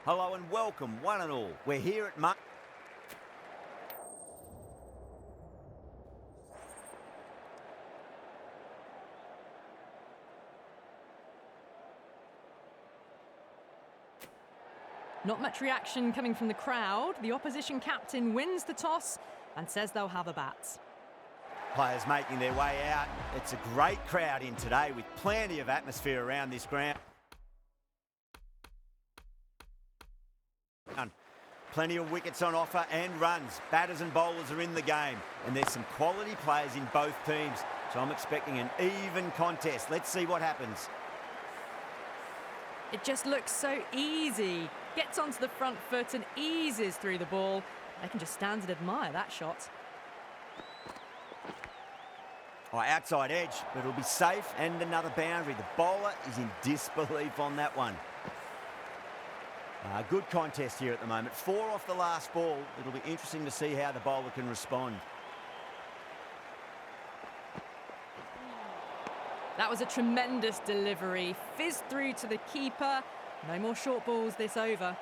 Hello and welcome, one and all. We're here at Not much reaction coming from the crowd. The opposition captain wins the toss and says they'll have a bat. Players making their way out. It's a great crowd in today with plenty of atmosphere around this ground. Plenty of wickets on offer and runs. Batters and bowlers are in the game, and there's some quality players in both teams, so I'm expecting an even contest. Let's see what happens. It just looks so easy. Gets onto the front foot and eases through the ball. They can just stand and admire that shot. Oh, outside edge, but it'll be safe and another boundary. The bowler is in disbelief on that one. Good contest here at the moment. 4 off the last ball. It'll be interesting to see how the bowler can respond. That was a tremendous delivery. Fizzed through to the keeper. No more short balls this over.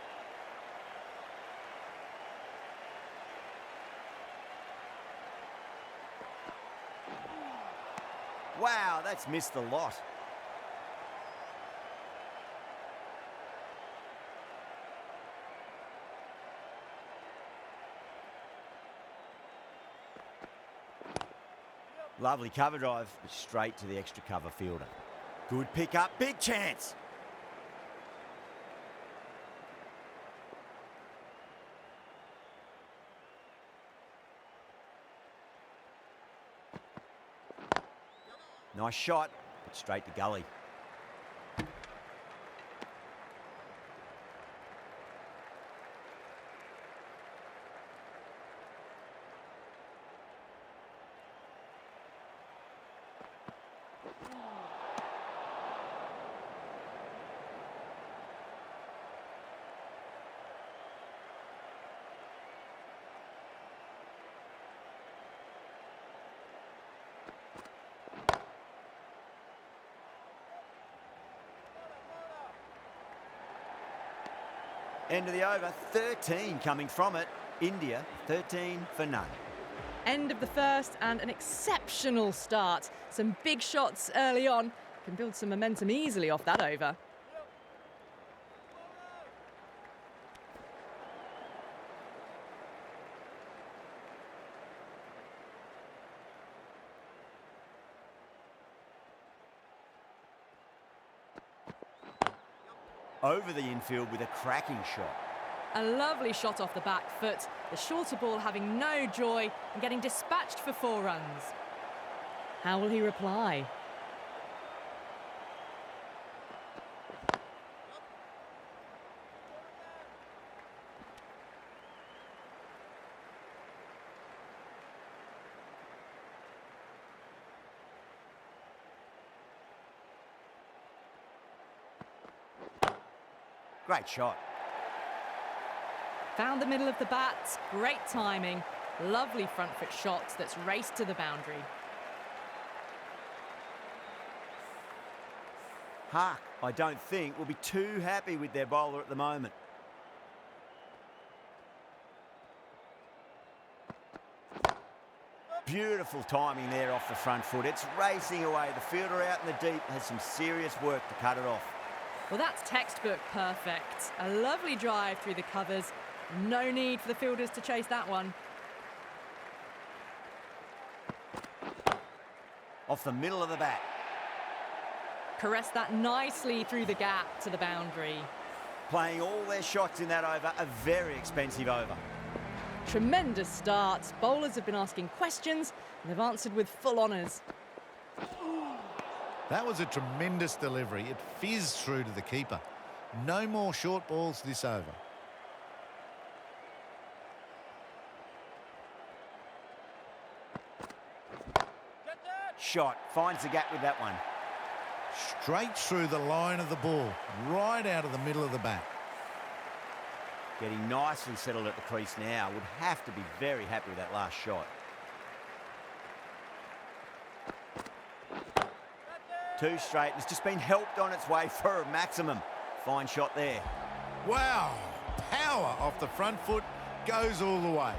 Wow, that's missed the lot. Lovely cover drive, straight to the extra cover fielder. Good pick up, big chance. Nice shot, but straight to gully. End of the over, 13 coming from it. India, 13 for none. End of the first and an exceptional start. Some big shots early on. Can build some momentum easily off that over. Over the infield with a cracking shot. A lovely shot off the back foot. The shorter ball having no joy and getting dispatched for 4 runs. How will he reply? Great shot. Found the middle of the bat. Great timing. Lovely front foot shot that's raced to the boundary. Hark, I don't think, will be too happy with their bowler at the moment. Beautiful timing there off the front foot. It's racing away. The fielder out in the deep has some serious work to cut it off. Well, that's textbook perfect. A lovely drive through the covers. No need for the fielders to chase that one. Off the middle of the bat. Caressed that nicely through the gap to the boundary. Playing all their shots in that over, a very expensive over. Tremendous start. Bowlers have been asking questions and they've answered with full honours. That was a tremendous delivery. It fizzed through to the keeper. No more short balls this over. Shot, finds the gap with that one. Straight through the line of the ball, right out of the middle of the bat. Getting nicely settled at the crease now. Would have to be very happy with that last shot. 2 straight. It's just been helped on its way for a maximum. Fine shot there. Wow, power off the front foot, goes all the way.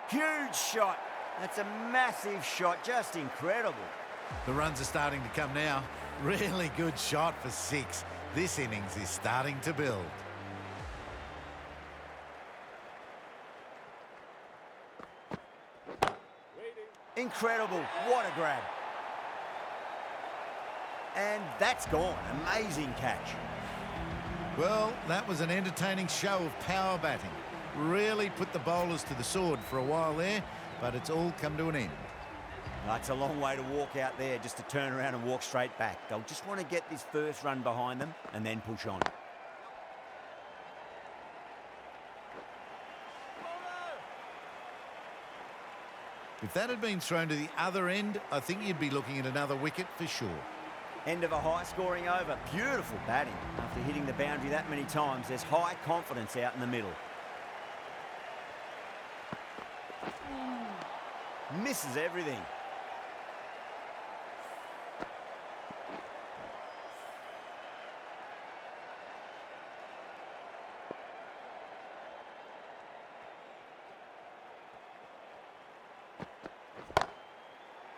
Huge shot. That's a massive shot, just incredible. The runs are starting to come now. Really good shot for 6. This innings is starting to build. Incredible. What a grab. And that's gone. Amazing catch. Well, that was an entertaining show of power batting. Really put the bowlers to the sword for a while there, but it's all come to an end. That's a long way to walk out there just to turn around and walk straight back. They'll just want to get this first run behind them and then push on. If that had been thrown to the other end, I think you'd be looking at another wicket for sure. End of a high-scoring over. Beautiful batting. After hitting the boundary that many times, there's high confidence out in the middle. Misses everything.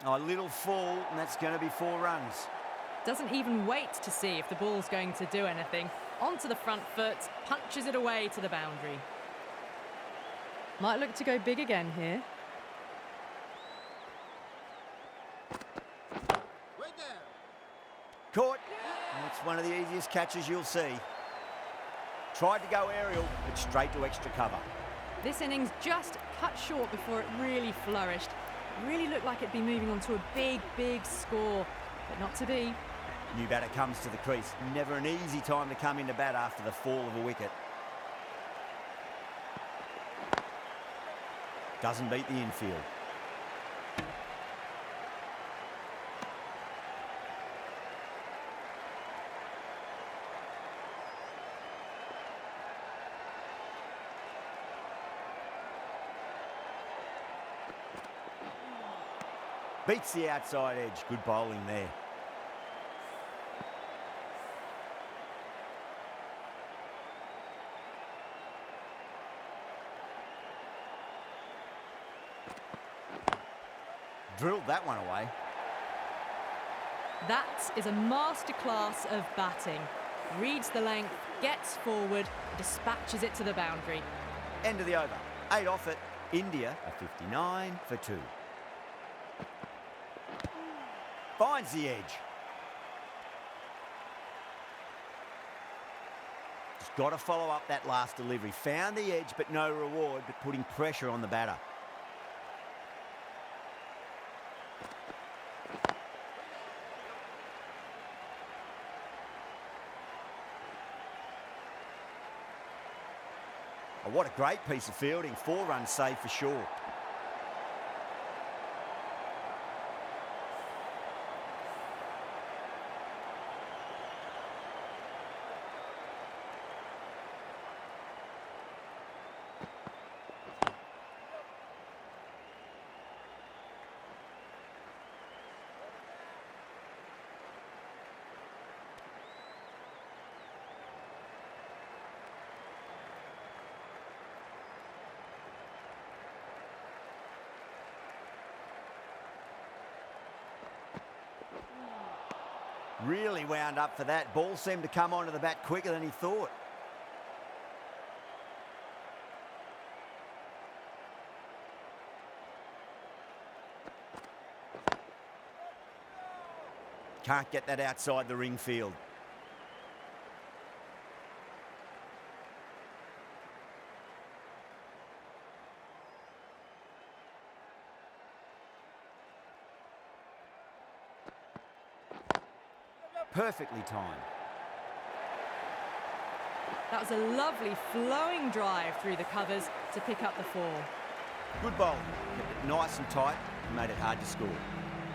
Oh, a little fall, and that's going to be 4 runs. Doesn't even wait to see if the ball's going to do anything. Onto the front foot, punches it away to the boundary. Might look to go big again here. Caught. That's one of the easiest catches you'll see. Tried to go aerial, but straight to extra cover. This innings just cut short before it really flourished. Really looked like it'd be moving on to a big, big score, but not to be. New batter comes to the crease. Never an easy time to come into bat after the fall of a wicket. Doesn't beat the infield. Beats the outside edge. Good bowling there. Drilled that one away. That is a masterclass of batting. Reads the length, gets forward, dispatches it to the boundary. End of the over. 8 off it. India are 59 for 2. Finds the edge. Just got to follow up that last delivery. Found the edge, but no reward, but putting pressure on the batter. Oh, what a great piece of fielding. 4 runs saved for sure. Really wound up for that. Ball seemed to come onto the bat quicker than he thought. Can't get that outside the ring field. Perfectly timed. That was a lovely flowing drive through the covers to pick up the 4. Good bowling. Kept it nice and tight and made it hard to score.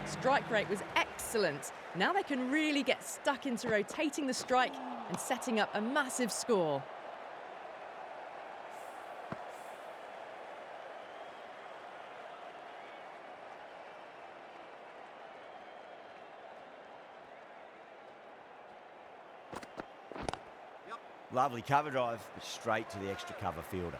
Strike rate was excellent. Now they can really get stuck into rotating the strike and setting up a massive score. Lovely cover drive, but straight to the extra cover fielder.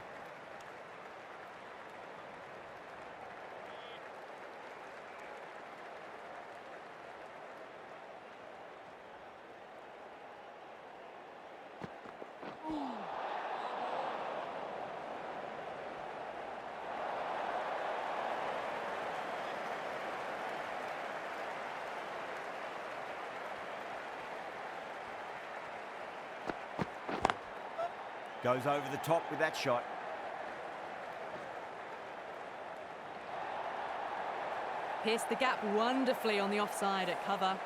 Goes over the top with that shot. Pierced the gap wonderfully on the offside at cover.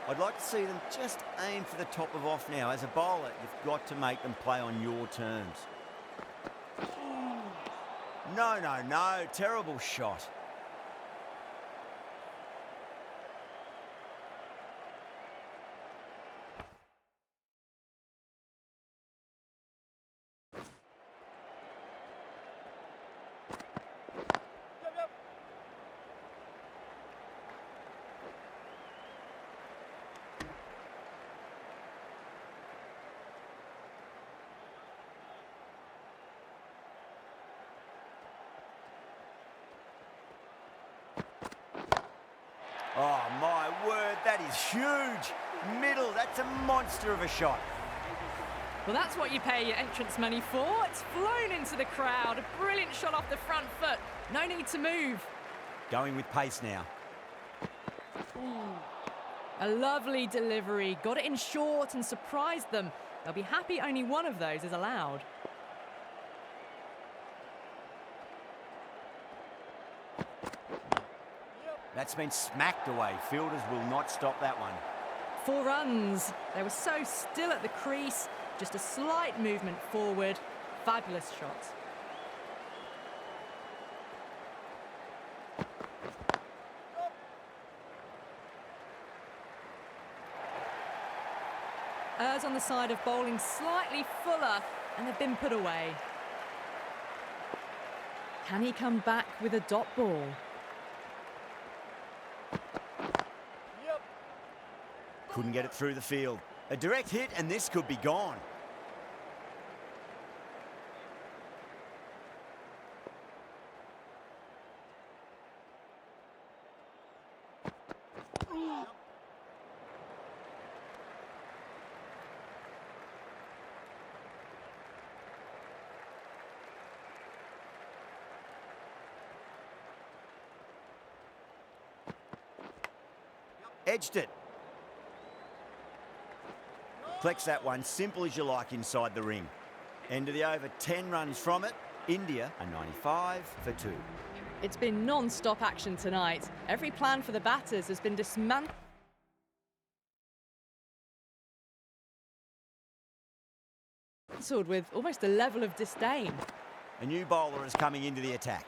I'd like to see them just aim for the top of off now. As a bowler, you've got to make them play on your terms. No, no, no. Terrible shot. Oh, my word, that is huge. Middle, that's a monster of a shot. Well, that's what you pay your entrance money for. It's flown into the crowd. A brilliant shot off the front foot. No need to move. Going with pace now. A lovely delivery. Got it in short and surprised them. They'll be happy only one of those is allowed. That's been smacked away. Fielders will not stop that one. 4 runs. They were so still at the crease. Just a slight movement forward. Fabulous shot. Errs on the side of bowling slightly fuller, and they've been put away. Can he come back with a dot ball? Couldn't get it through the field. A direct hit and this could be gone. Edged it. Flex that one, simple as you like inside the ring. End of the over, 10 runs from it. India are 95 for 2. It's been non-stop action tonight. Every plan for the batters has been dismantled with almost a level of disdain. A new bowler is coming into the attack.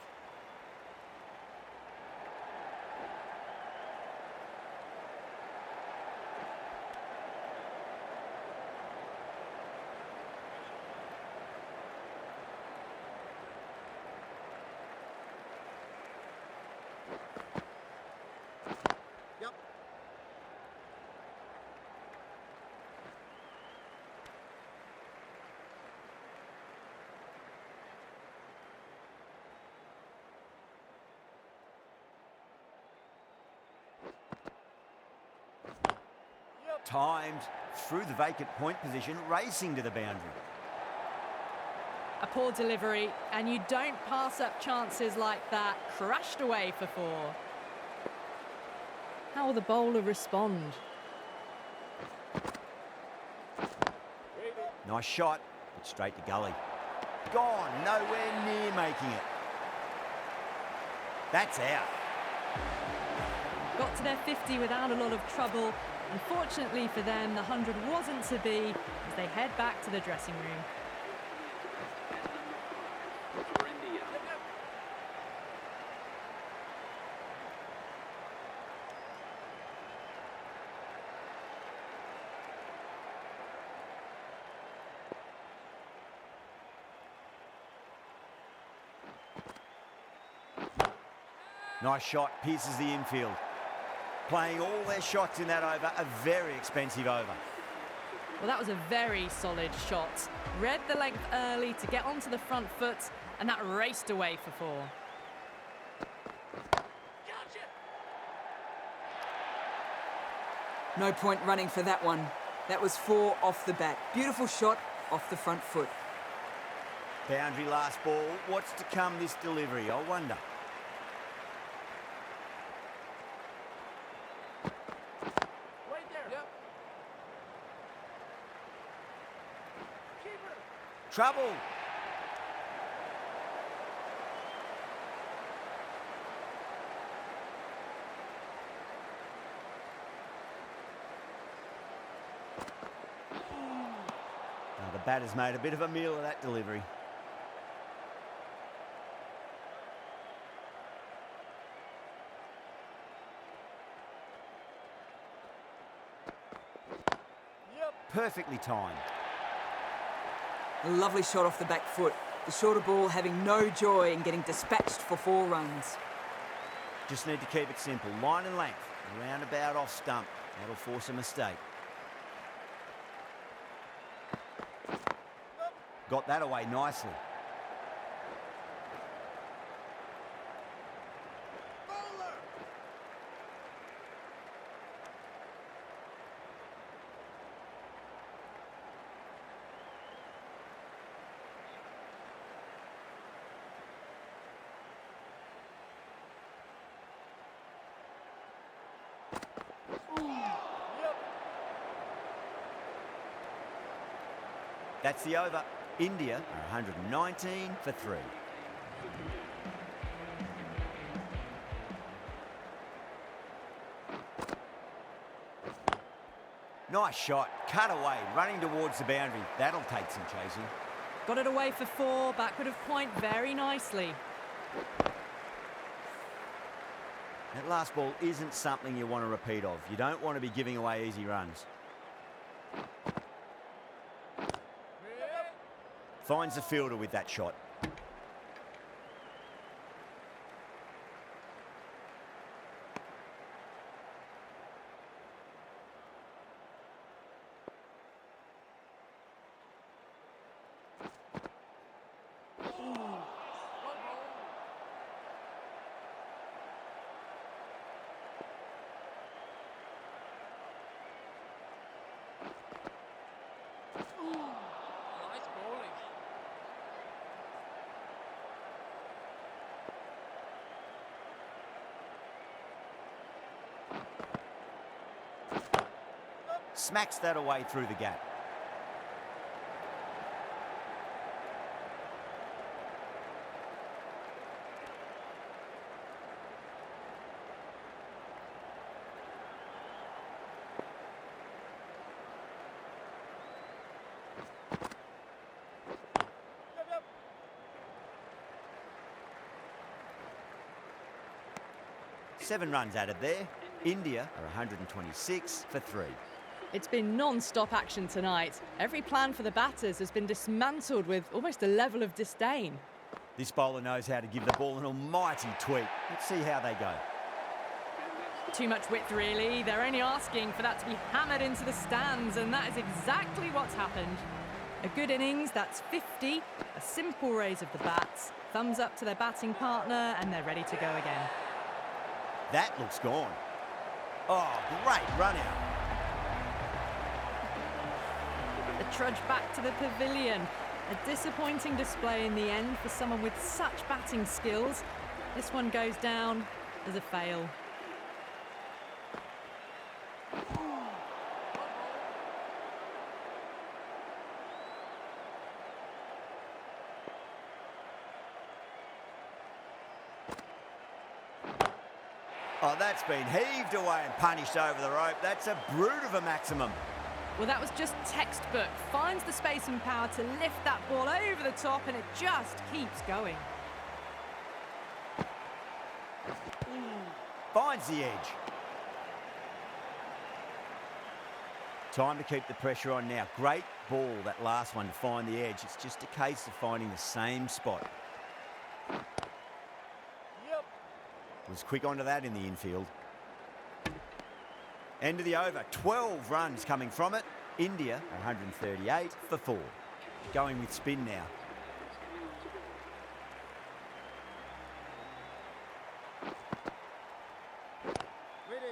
Timed through the vacant point position, racing to the boundary. A poor delivery, and you don't pass up chances like that. Crashed away for 4. How will the bowler respond? Nice shot, but straight to gully. Gone, nowhere near making it. That's out. Got to their 50 without a lot of trouble. Unfortunately for them, the 100 wasn't to be, as as they head back to the dressing room. For India. Nice shot, pierces the infield. Playing all their shots in that over, a very expensive over. Well, that was a very solid shot. Read the length early to get onto the front foot, and that raced away for 4. No point running for that one. That was 4 off the bat. Beautiful shot off the front foot. Boundary last ball. What's to come this delivery, I wonder. Right there. Yep. Trouble. Now the batter's made a bit of a meal of that delivery. Perfectly timed. A lovely shot off the back foot. The shorter ball having no joy in getting dispatched for 4 runs. Just need to keep it simple. Line and length. Roundabout off stump. That'll force a mistake. Got that away nicely. That's the over. India are 119 for 3. Nice shot. Cut away. Running towards the boundary. That'll take some chasing. Got it away for 4, backward of point very nicely. That last ball isn't something you want to repeat of. You don't want to be giving away easy runs. Finds the fielder with that shot. Nice bowling. Smacks that away through the gap. Seven runs added there. India are 126 for 3. It's been non-stop action tonight. Every plan for the batters has been dismantled with almost a level of disdain. This bowler knows how to give the ball an almighty tweak. Let's see how they go. Too much width, really. They're only asking for that to be hammered into the stands, and that is exactly what's happened. A good innings, that's 50. A simple raise of the bats. Thumbs up to their batting partner, and they're ready to go again. That looks gone. Oh, great run out. The trudge back to the pavilion. A disappointing display in the end for someone with such batting skills. This one goes down as a fail. Oh, that's been heaved away and punished over the rope. That's a brute of a maximum. Well, that was just textbook. Finds the space and power to lift that ball over the top, and it just keeps going. Finds the edge. Time to keep the pressure on now. Great ball, that last one, to find the edge. It's just a case of finding the same spot. Yep. Was quick onto that in the infield. End of the over. 12 runs coming from it. India, 138 for 4. Going with spin now. Ready.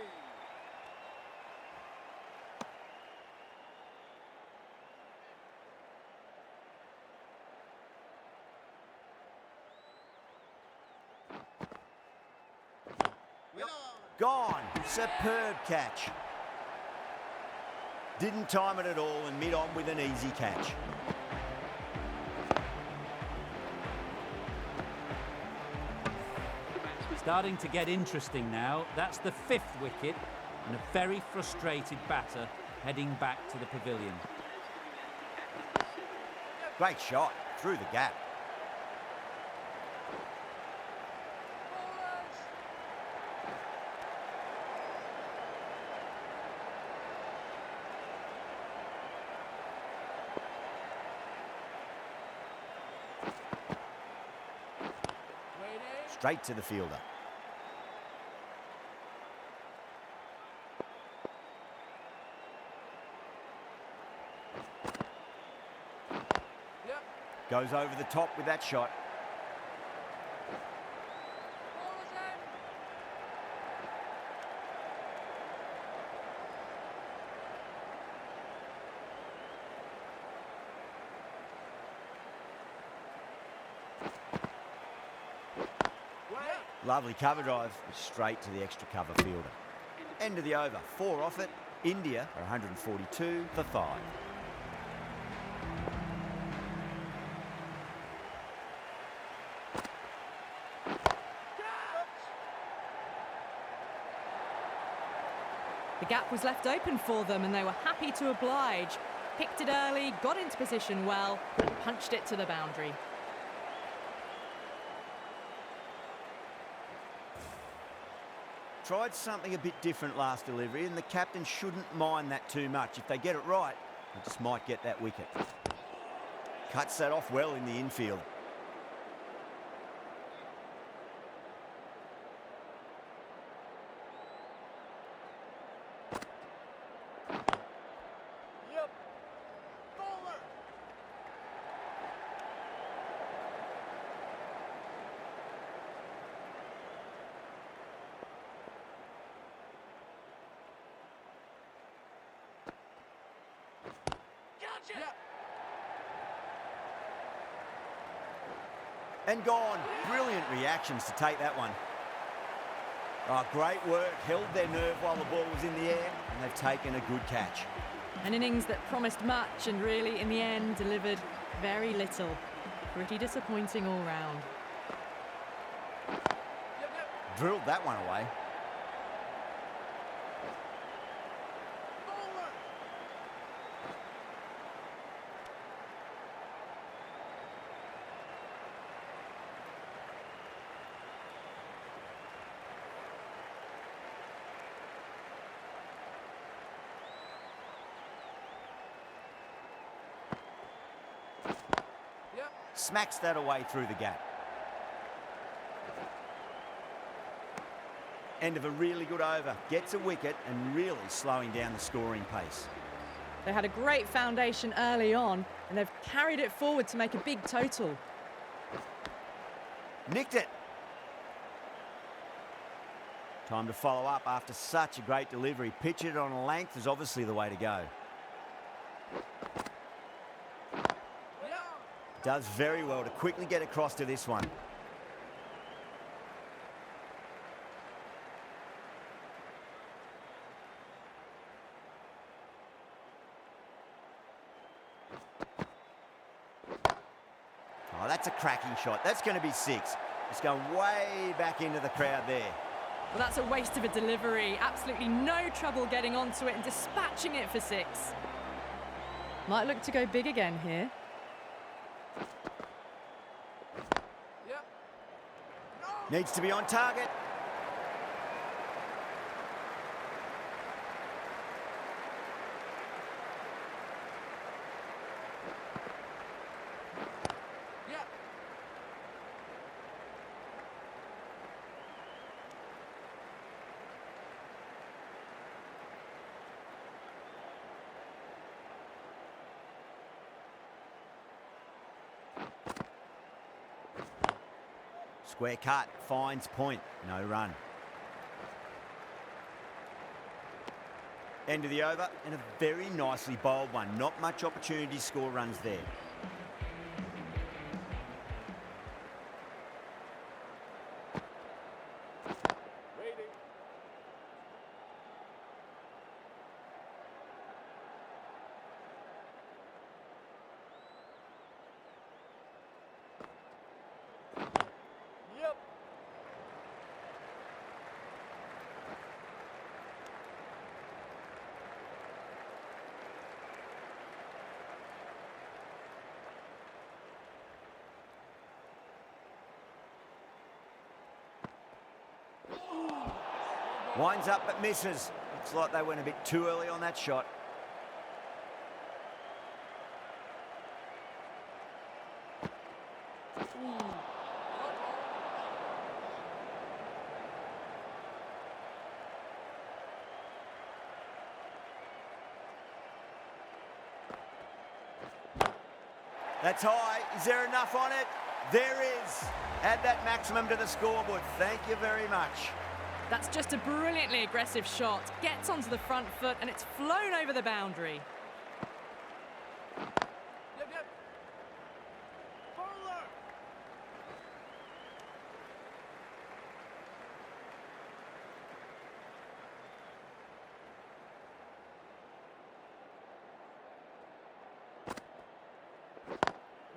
Gone. Superb catch. Didn't time it at all and mid on with an easy catch. Starting to get interesting now. That's the 5th wicket and a very frustrated batter heading back to the pavilion. Great shot through the gap. Straight to the fielder. Yep. Goes over the top with that shot. Ball is in. Lovely cover drive, straight to the extra cover fielder. End of the over, 4 off it. India are 142 for 5. The gap was left open for them, and they were happy to oblige. Picked it early, got into position well, and punched it to the boundary. Tried something a bit different last delivery, and the captain shouldn't mind that too much. If they get it right, they just might get that wicket. Cuts that off well in the infield. Yep. Bowler. Gotcha. Yep. And gone. Brilliant reactions to take that one. Oh, great work. Held their nerve while the ball was in the air, and they've taken a good catch. An innings that promised much and really, in the end, delivered very little. Pretty disappointing all round. Yep, yep. Drilled that one away. Bowler. Yep. Smacks that away through the gap. End of a really good over. Gets a wicket and really slowing down the scoring pace. They had a great foundation early on, and they've carried it forward to make a big total. Nicked it. Time to follow up after such a great delivery. Pitch it on a length is obviously the way to go. Does very well to quickly get across to this one. Oh, that's a cracking shot. That's going to be 6. It's going way back into the crowd there. Well, that's a waste of a delivery. Absolutely no trouble getting onto it and dispatching it for 6. Might look to go big again here. Yep. Needs to be on target. Yep. Square cut, finds point, no run. End of the over, and a very nicely bowled one. Not much opportunity to score runs there. Waiting. Yep. Winds up but misses. Looks like they went a bit too early on that shot. That's high. Is there enough on it? There is. Add that maximum to the scoreboard. Thank you very much. That's just a brilliantly aggressive shot. Gets onto the front foot and it's flown over the boundary. Yep, yep. Bowler.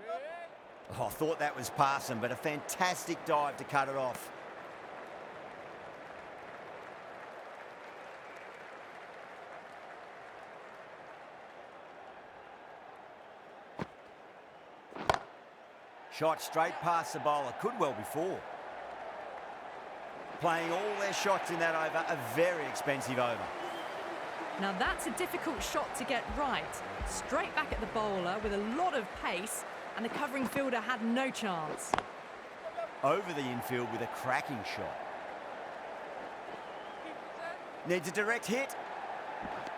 Quick. Oh, I thought that was passing, but a fantastic dive to cut it off. Shot straight past the bowler. Could well be four. Playing all their shots in that over. A very expensive over. Now that's a difficult shot to get right. Straight back at the bowler with a lot of pace, and the covering fielder had no chance. Over the infield with a cracking shot. Keep the set. Needs a direct hit. Quick.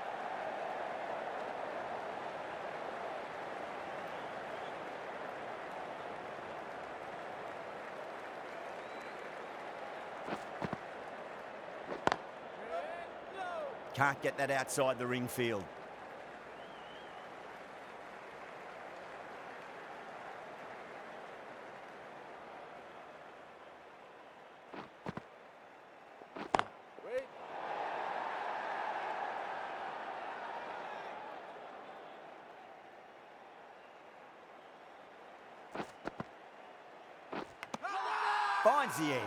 Go. Can't get that outside the ring field. Wait. Finds the edge.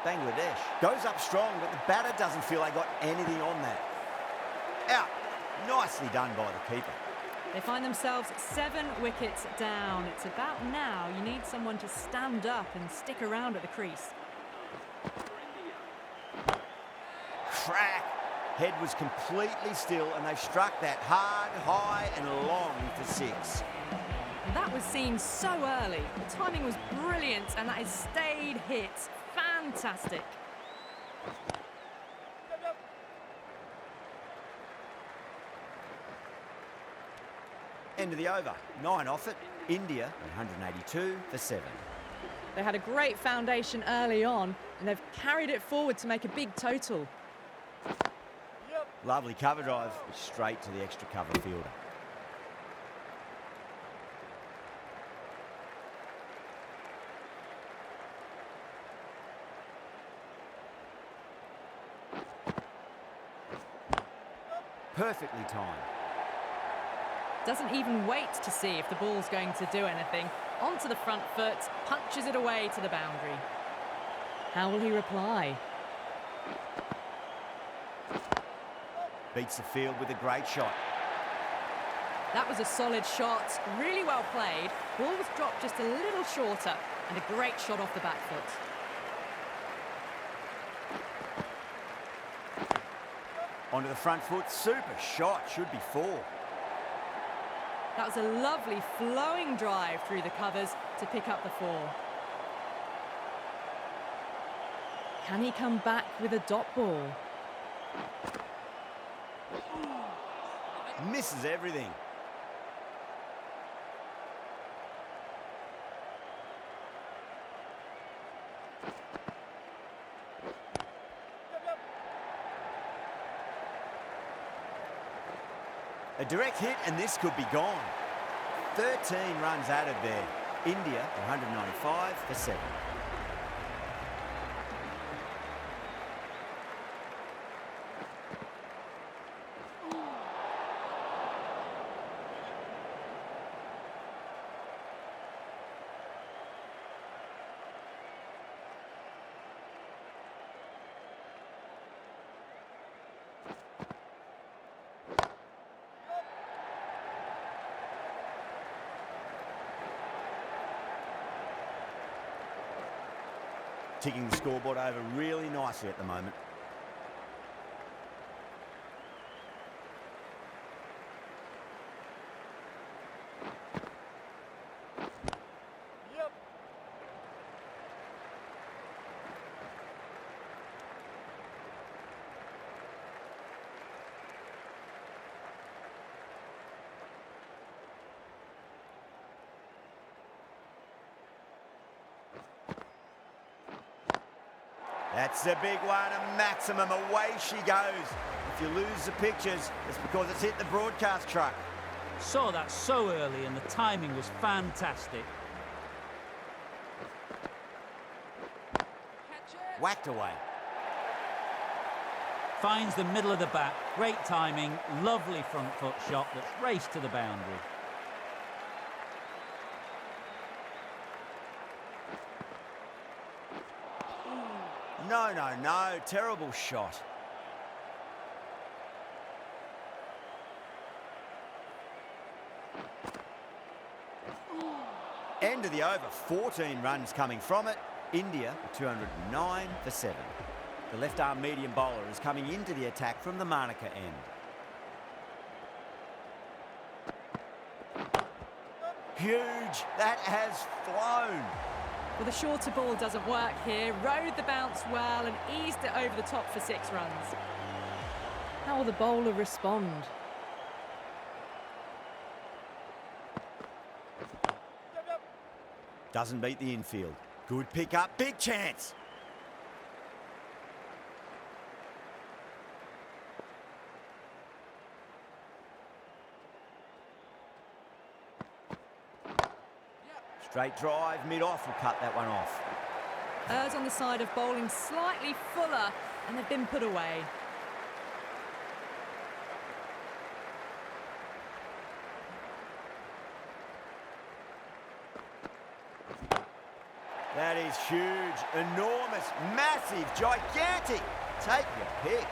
Bangladesh goes up strong, but the batter doesn't feel they got anything on that. Out. Nicely done by the keeper. They find themselves 7 wickets down. It's about now you need someone to stand up and stick around at the crease. Crack. Head was completely still, and they struck that hard, high, and long for 6. And that was seen so early. The timing was brilliant, and that is stayed hits. Fantastic. Yep, yep. End of the over. 9 off it. India 182 for 7. They had a great foundation early on, and they've carried it forward to make a big total. Yep. Lovely cover drive, straight to the extra cover fielder. Perfectly timed. Doesn't even wait to see if the ball's going to do anything. Onto the front foot, punches it away to the boundary. How will he reply? Beats the field with a great shot. That was a solid shot, really well played. Ball was dropped just a little shorter, and a great shot off the back foot. Onto the front foot, super shot, should be 4. That was a lovely flowing drive through the covers to pick up the 4. Can he come back with a dot ball? Misses everything. A direct hit and this could be gone. 13 runs added there. India 195 for 7. Ticking the scoreboard over really nicely at the moment. Yep. That's a big one, a maximum. Away she goes. If you lose the pictures, it's because it's hit the broadcast truck. Saw that so early and the timing was fantastic. Whacked away. Finds the middle of the bat, great timing, lovely front foot shot that's raced to the boundary. No, no, no. Terrible shot. End of the over. 14 runs coming from it. India 209 for 7. The left-arm medium bowler is coming into the attack from the Monica end. Huge. That has flown. Well, the shorter ball doesn't work here. Rode the bounce well and eased it over the top for 6 runs. How will the bowler respond? Doesn't beat the infield. Good pick up. Big chance. Straight drive, mid-off will cut that one off. Errs on the side of bowling slightly fuller, and they've been put away. That is huge, enormous, massive, gigantic. Take your pick.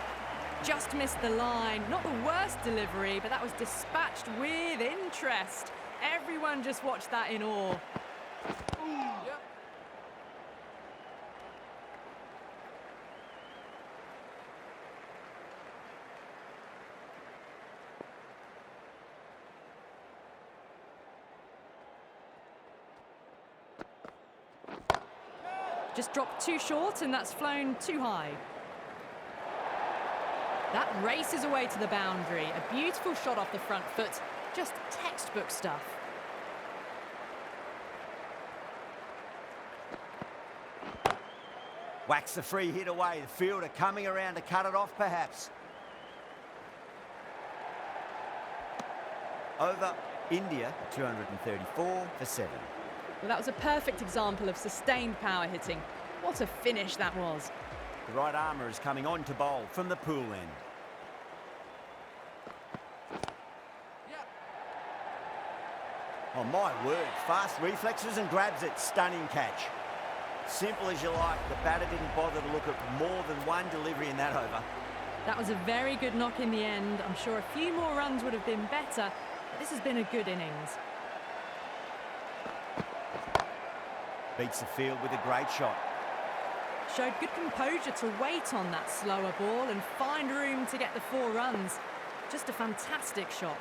Just missed the line. Not the worst delivery, but that was dispatched with interest. Everyone just watched that in awe. Yep. Just dropped too short, and that's flown too high. That races away to the boundary. A beautiful shot off the front foot. Just textbook stuff. Whacks the free hit away. The fielder coming around to cut it off, perhaps. Over India, 234 for 7. Well, that was a perfect example of sustained power hitting. What a finish that was. The right armour is coming on to bowl from the pool end. Yep. Oh, my word. Fast reflexes and grabs it. Stunning catch. Simple as you like. The batter didn't bother to look at more than one delivery in that over. That was a very good knock in the end. I'm sure a few more runs would have been better, This has been a good innings. Beats the field with a great shot. Showed good composure to wait on that slower ball and find room to get the 4 runs. Just a fantastic shot.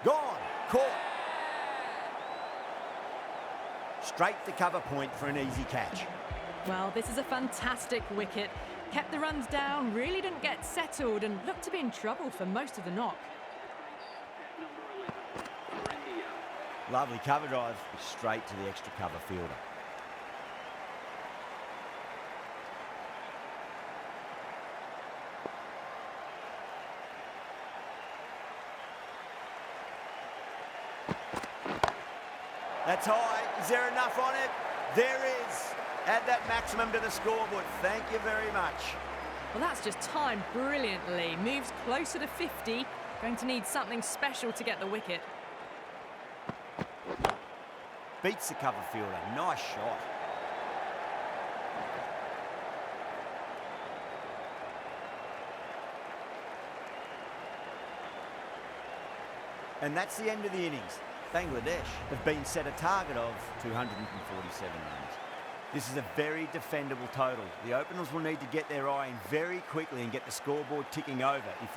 Gone. Caught. Straight to cover point for an easy catch. Well, this is a fantastic wicket. Kept the runs down, really didn't get settled and looked to be in trouble for most of the knock. Lovely cover drive, straight to the extra cover fielder. That's high. Is there enough on it? There is. Add that maximum to the scoreboard. Thank you very much. Well, that's just timed brilliantly. Moves closer to 50. Going to need something special to get the wicket. Beats the cover fielder. Nice shot. And that's the end of the innings. Bangladesh have been set a target of 247 runs. This is a very defendable total. The openers will need to get their eye in very quickly and get the scoreboard ticking over if